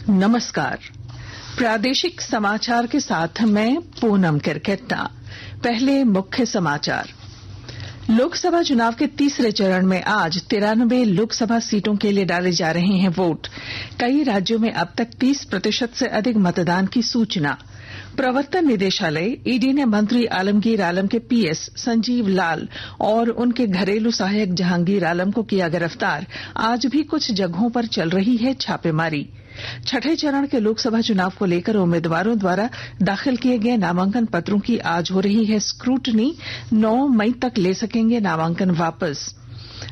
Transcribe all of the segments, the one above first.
नमस्कार। प्रादेशिक समाचार के साथ मैं पूनम किरकेट्टा। पहले मुख्य समाचार। लोकसभा चुनाव के तीसरे चरण में आज 93 लोकसभा सीटों के लिए डाले जा रहे हैं वोट। कई राज्यों में अब तक 30% से अधिक मतदान की सूचना। प्रवर्तन निदेशालय ईडी ने मंत्री आलमगीर आलम के पीएस संजीव लाल और उनके घरेलू सहायक जहांगीर आलम को किया गिरफ्तार। आज भी कुछ जगहों पर चल रही है छापेमारी। छठे चरण के लोकसभा चुनाव को लेकर उम्मीदवारों द्वारा दाखिल किए गए नामांकन पत्रों की आज हो रही है स्क्रूटनी। 9 मई तक ले सकेंगे नामांकन वापस।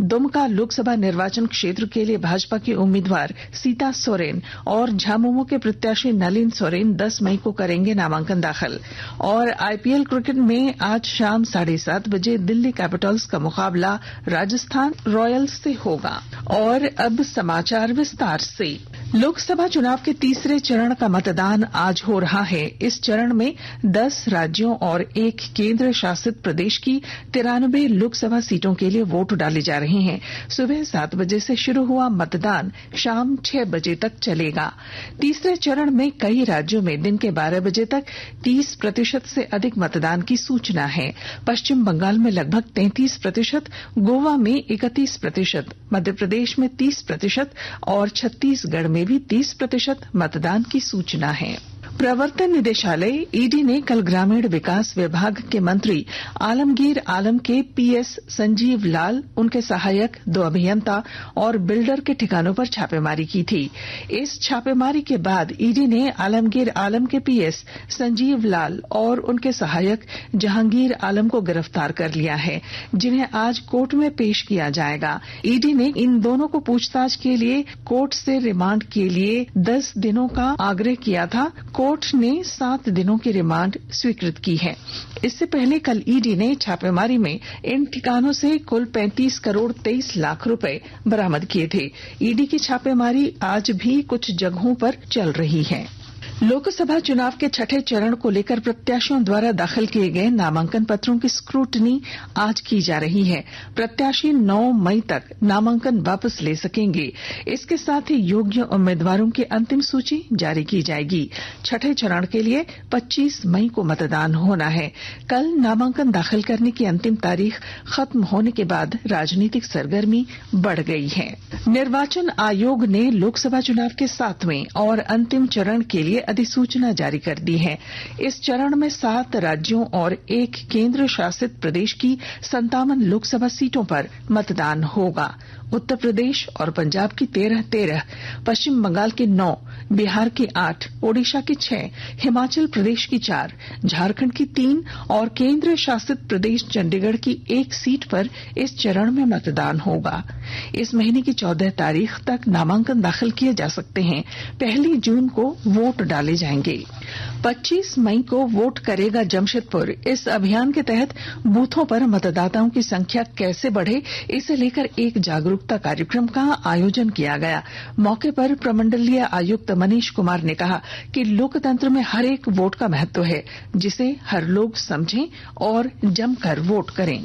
दुमका लोकसभा निर्वाचन क्षेत्र के लिए भाजपा की उम्मीदवार सीता सोरेन और झामुमो के प्रत्याशी नलिन सोरेन 10 मई को करेंगे नामांकन दाखिल। और आईपीएल क्रिकेट में आज शाम 7:30 बजे दिल्ली कैपिटल्स का मुकाबला राजस्थान रॉयल्स से होगा। और अब समाचार विस्तार से। लोकसभा चुनाव के तीसरे चरण का मतदान आज हो रहा है। इस चरण में 10 राज्यों और 1 केंद्र शासित प्रदेश की 93 लोकसभा सीटों के लिए वोट डाले जा रहे हैं। सुबह 7 बजे से शुरू हुआ मतदान शाम 6 बजे तक चलेगा। तीसरे चरण में कई राज्यों में दिन के 12 बजे तक 30% से अधिक मतदान की सूचना है। पश्चिम बंगाल में लगभग 33%, गोवा में 31%, मध्य प्रदेश में 30% और छत्तीसगढ़ में भी 30% मतदान की सूचना है। प्रवर्तन निदेशालय ईडी ने कल ग्रामीण विकास विभाग के मंत्री आलमगीर आलम के पीएस संजीव लाल, उनके सहायक 2 अभियंता और बिल्डर के ठिकानों पर छापेमारी की थी। इस छापेमारी के बाद ईडी ने आलमगीर आलम के पीएस संजीव लाल और उनके सहायक जहांगीर आलम को गिरफ्तार कर लिया है, जिन्हें आज कोर्ट में पेश किया जाएगा। ईडी ने इन दोनों को पूछताछ के लिए कोर्ट से रिमांड के लिए 10 दिनों का आग्रह किया था। कोर्ट ने 7 दिनों की रिमांड स्वीकृत की है। इससे पहले कल ईडी ने छापेमारी में इन ठिकानों से कुल 35 करोड़ 23 लाख रुपए बरामद किए थे। ईडी की छापेमारी आज भी कुछ जगहों पर चल रही है। लोकसभा चुनाव के छठे चरण को लेकर प्रत्याशियों द्वारा दाखिल किए गए नामांकन पत्रों की स्क्रूटनी आज की जा रही है। प्रत्याशी 9 मई तक नामांकन वापस ले सकेंगे। इसके साथ ही योग्य उम्मीदवारों की अंतिम सूची जारी की जाएगी। छठे चरण के लिए 25 मई को मतदान होना है। कल नामांकन दाखिल करने की अंतिम तारीख खत्म होने के बाद राजनीतिक सरगर्मी बढ़ गई है। निर्वाचन आयोग ने लोकसभा चुनाव के 7वें और अंतिम चरण के लिए अधिसूचना जारी कर दी है। इस चरण में 7 राज्यों और 1 केंद्र शासित प्रदेश की 57 लोकसभा सीटों पर मतदान होगा। उत्तर प्रदेश और पंजाब की 13, पश्चिम बंगाल की 9, बिहार की 8, ओडिशा की 6, हिमाचल प्रदेश की 4, झारखंड की 3 और केंद्र शासित प्रदेश चंडीगढ़ की 1 सीट पर इस चरण में मतदान होगा। इस महीने की 14 तारीख तक नामांकन दाखिल किए जा सकते हैं। 1 जून को वोट डाले जाएंगे। 25 मई को वोट करेगा जमशेदपुर। इस अभियान के तहत बूथों पर मतदाताओं की संख्या कैसे बढ़े, इसे लेकर एक जागरूकता कार्यक्रम का आयोजन किया गया। मौके पर प्रमंडलीय आयुक्त मनीष कुमार ने कहा कि लोकतंत्र में हर एक वोट का महत्व है, जिसे हर लोग समझें और जमकर वोट करें।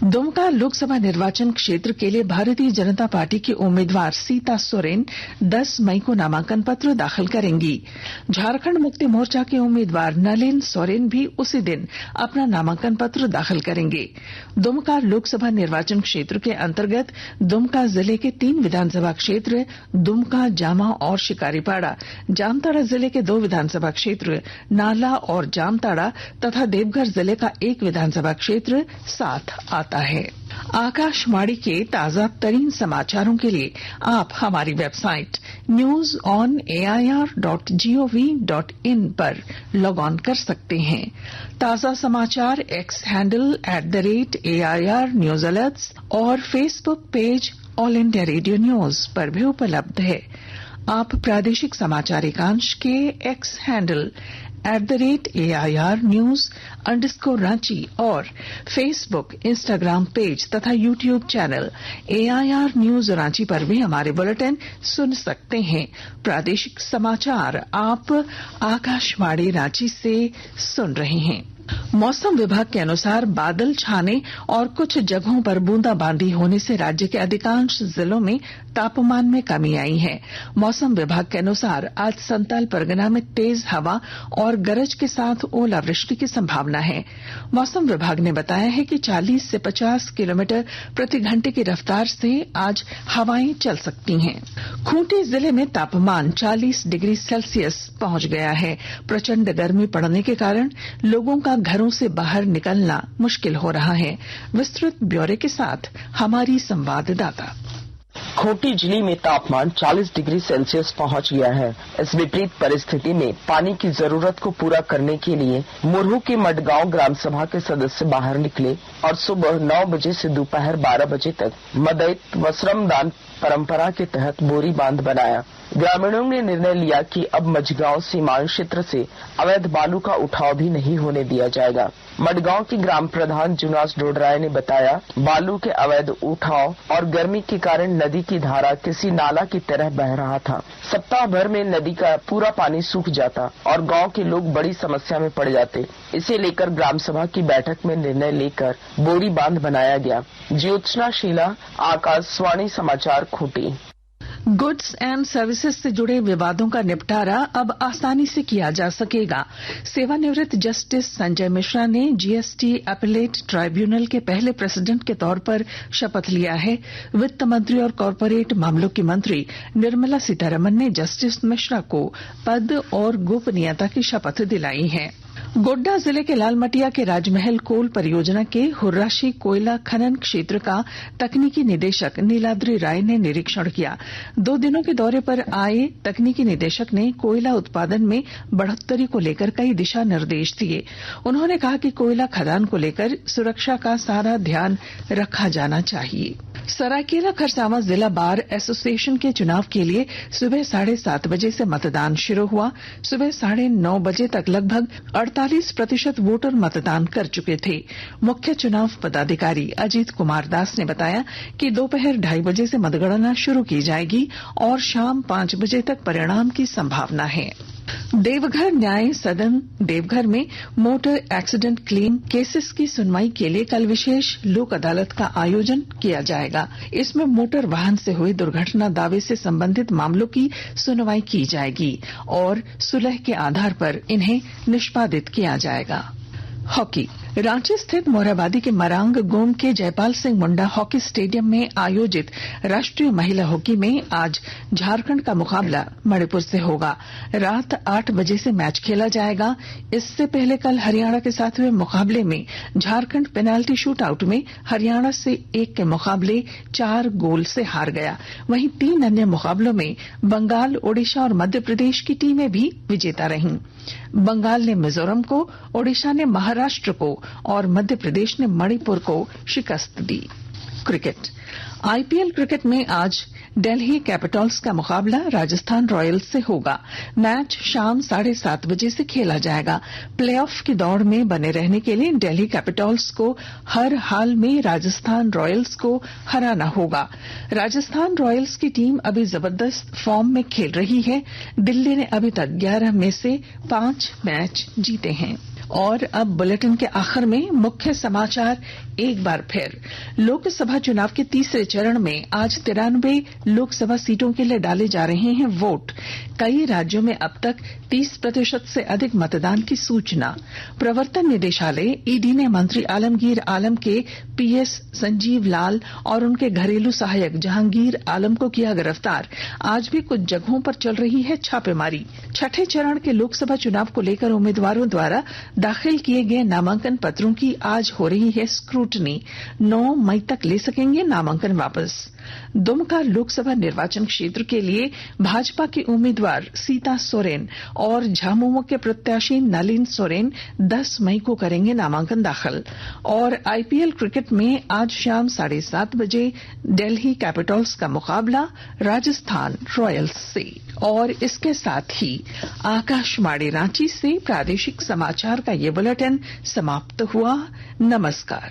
दुमका लोकसभा निर्वाचन क्षेत्र के लिए भारतीय जनता पार्टी की उम्मीदवार सीता सोरेन 10 मई को नामांकन पत्र दाखिल करेंगी। झारखंड मुक्ति मोर्चा के उम्मीदवार नलिन सोरेन भी उसी दिन अपना नामांकन पत्र दाखिल करेंगे। दुमका लोकसभा निर्वाचन क्षेत्र के अंतर्गत दुमका जिले के 3 विधानसभा क्षेत्र दुमका, जामा और शिकारीपाड़ा, जामताड़ा जिले के 2 विधानसभा क्षेत्र नाला और जामताड़ा तथा देवघर जिले का 1 विधानसभा क्षेत्र साथ आता है। आकाशवाणी के ताजा तरीन समाचारों के लिए आप हमारी वेबसाइट news.on.air.gov.in पर लॉग ऑन कर सकते हैं। ताजा समाचार X handle @AIR news alerts और Facebook page all India radio news पर भी उपलब्ध है। आप प्रादेशिक समाचार एकांश के एक्स हैंडल @AIR News_Ranchi और फेसबुक, इंस्टाग्राम पेज तथा YouTube channel AIR News Ranchi पर भी हमारे बुलेटिन सुन सकते हैं। प्रादेशिक समाचार आप आकाशवाणी रांची से सुन रहे हैं। मौसम विभाग के अनुसार बादल छाने और कुछ जगहों पर बूंदाबांदी होने से राज्य के अधिकांश जिलों में तापमान में कमी आई है। मौसम विभाग के अनुसार आज संताल परगना में तेज हवा और गरज के साथ ओलावृष्टि की संभावना है। मौसम विभाग ने बताया है कि 40 से 50 किलोमीटर प्रति घंटे की रफ्तार से आज हवाएं चल सकती हैं। खूंटी जिले में तापमान 40 डिग्री सेल्सियस पहुंच गया है। प्रचंड गर्मी पड़ने के कारण लोगों का घरों से बाहर निकलना मुश्किल हो रहा है। विस्तृत ब्यौरे के साथ हमारी संवाददाता। खूंटी जिले में तापमान 40 डिग्री सेल्सियस पहुंच गया है। इस विपरीत परिस्थिति में पानी की जरूरत को पूरा करने के लिए मुरहू के मडगांव ग्राम सभा के सदस्य बाहर निकले और सुबह 9 बजे से दोपहर 12 बजे तक मदैत व श्रमदान परंपरा के तहत बोरी बांध बनाया। ग्रामीणों ने निर्णय लिया कि अब मझगांव सीमांत क्षेत्र से अवैध बालू का उठाव भी नहीं होने दिया जाएगा। मडगांव की ग्राम प्रधान जुनास डोडराय ने बताया, बालू के अवैध उठाव और गर्मी के कारण नदी की धारा किसी नाला की तरह बह रहा था। सप्ताह भर में नदी का पूरा पानी सूख जाता और गांव के लोग बड़ी समस्या में पड़ जाते। इसे लेकर ग्राम सभा की बैठक में निर्णय लेकर बोरी बांध बनाया गया। ज्योत्सना शीला, आकाशवाणी समाचार, खूंटी। गुड्स एंड सर्विसेज से जुड़े विवादों का निपटारा अब आसानी से किया जा सकेगा। सेवानिवृत्त जस्टिस संजय मिश्रा ने जीएसटी अपीलेट ट्राइब्यूनल के पहले प्रेसिडेंट के तौर पर शपथ लिया है। वित्त मंत्री और कॉरपोरेट मामलों की मंत्री निर्मला सीतारमण ने जस्टिस मिश्रा को पद और गोपनीयता की शपथ दिलाई है। गोड्डा जिले के लालमटिया के राजमहल कोल परियोजना के हुर्राशी कोयला खनन क्षेत्र का तकनीकी निदेशक नीलाद्री राय ने निरीक्षण किया। 2 दिनों के दौरे पर आए तकनीकी निदेशक ने कोयला उत्पादन में बढ़ोत्तरी को लेकर कई दिशा निर्देश दिए। उन्होंने कहा कि कोयला खदान को लेकर सुरक्षा का सारा ध्यान रखा जाना चाहिए। सरायकेला खरसावां जिला बार एसोसिएशन के चुनाव के लिए सुबह 7:30 बजे से मतदान शुरू हुआ। सुबह 9:30 बजे तक लगभग 48% वोटर मतदान कर चुके थे। मुख्य चुनाव पदाधिकारी अजीत कुमार दास ने बताया कि दोपहर 2:30 बजे से मतगणना शुरू की जाएगी और शाम 5 बजे तक परिणाम की संभावना है। देवघर न्याय सदन देवघर में मोटर एक्सीडेंट क्लेम केसेस की सुनवाई के लिए कल विशेष लोक अदालत का आयोजन किया जाएगा। इसमें मोटर वाहन से हुए दुर्घटना दावे से संबंधित मामलों की सुनवाई की जाएगी और सुलह के आधार पर इन्हें निष्पादित किया जाएगा। हॉकी। रांची स्थित मोरहाबादी के मरांग गोम के जयपाल सिंह मुंडा हॉकी स्टेडियम में आयोजित राष्ट्रीय महिला हॉकी में आज झारखंड का मुकाबला मणिपुर से होगा। रात 8 बजे से मैच खेला जाएगा। इससे पहले कल हरियाणा के साथ हुए मुकाबले में झारखंड पेनाल्टी शूट आउट में हरियाणा से 1 के मुकाबले 4 गोल से हार गया। वहीं 3 अन्य मुकाबलों में बंगाल, ओडिशा और मध्य प्रदेश की टीमें भी विजेता रहीं। बंगाल ने मिजोरम को, ओडिशा ने महाराष्ट्र को और मध्य प्रदेश ने मणिपुर को शिकस्त दी। क्रिकेट। आईपीएल क्रिकेट में आज दिल्ली कैपिटल्स का मुकाबला राजस्थान रॉयल्स से होगा। मैच शाम 7:30 बजे से खेला जाएगा। प्लेऑफ की दौड़ में बने रहने के लिए दिल्ली कैपिटल्स को हर हाल में राजस्थान रॉयल्स को हराना होगा। राजस्थान रॉयल्स की टीम अभी जबरदस्त फॉर्म में खेल रही है। दिल्ली ने अभी तक 11 में से 5 मैच जीते हैं। और अब बुलेटिन के आखिर में मुख्य समाचार एक बार फिर। लोकसभा चुनाव के तीसरे चरण में आज 93 लोकसभा सीटों के लिए डाले जा रहे हैं वोट। कई राज्यों में अब तक 30% से अधिक मतदान की सूचना। प्रवर्तन निदेशालय ईडी ने मंत्री आलमगीर आलम के पीएस संजीव लाल और उनके घरेलू सहायक जहांगीर आलम को किया गिरफ्तार। आज भी कुछ जगहों पर चल रही है छापेमारी। छठे चरण के लोकसभा चुनाव को लेकर उम्मीदवारों द्वारा दाखिल किए गए नामांकन पत्रों की आज हो रही है स्क्रूटनी। 9 मई तक ले सकेंगे नामांकन वापस। दुमका लोकसभा निर्वाचन क्षेत्र के लिए भाजपा के उम्मीदवार सीता सोरेन और झामुमो के प्रत्याशी नलिन सोरेन 10 मई को करेंगे नामांकन दाखिल। और आईपीएल क्रिकेट में आज शाम 7:30 बजे दिल्ली कैपिटल्स का मुकाबला राजस्थान रॉयल्स से। और इसके साथ ही आकाशवाणी रांची से प्रादेशिक समाचार का ये बुलेटिन समाप्त हुआ। नमस्कार।